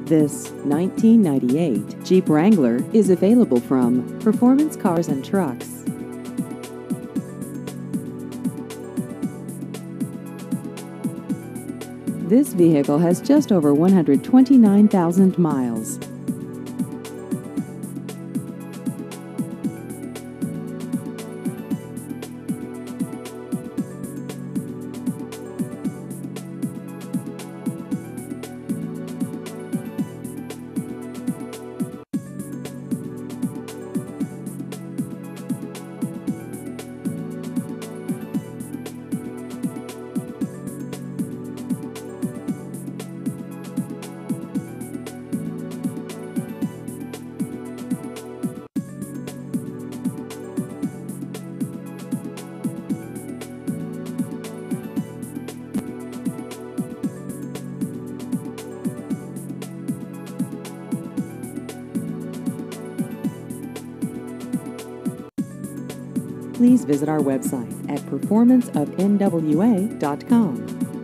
This 1998 Jeep Wrangler is available from Performance Cars and Trucks. This vehicle has just over 129,000 miles. Please visit our website at performanceofnwa.com.